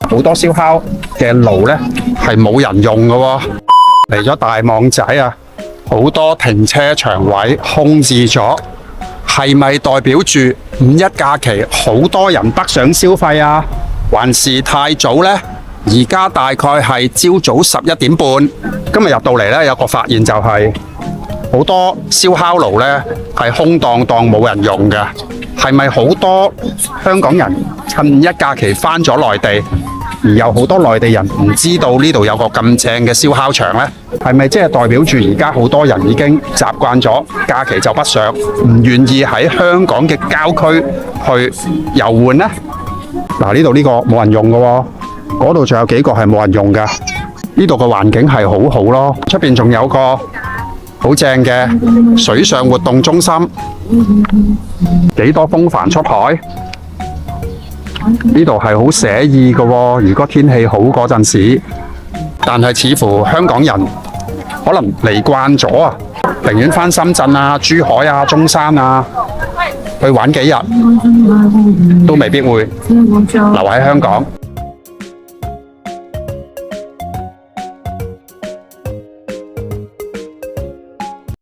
好多燒烤嘅爐呢係冇人用嘅喎。嚟咗大網仔啊，好多停車場位空置咗，係咪代表住五一假期好多人北上消費啊？還是太早呢？而家大概係朝早11點半，今日入到嚟呢，有個發現就係好多燒烤爐呢係空蕩蕩冇人用嘅，係咪好多香港人趁五一假期返咗內地，而有好多內地人唔知道呢度有個咁正嘅燒烤場呢？係咪即係代表住而家好多人已經習慣咗假期就北上，唔願意喺香港嘅郊區去遊玩呢？嗱，呢度呢個冇人用嘅喎，嗰度仲有幾個係冇人用㗎。呢度嘅環境係好好咯，出邊仲有個好正嘅水上活動中心，幾多風帆出海。呢度係好寫意嘅喎，如果天氣好嗰陣時，但係似乎香港人可能嚟慣咗啊，寧願返深圳啊、珠海啊、中山啊去玩幾日，都未必會留喺香港。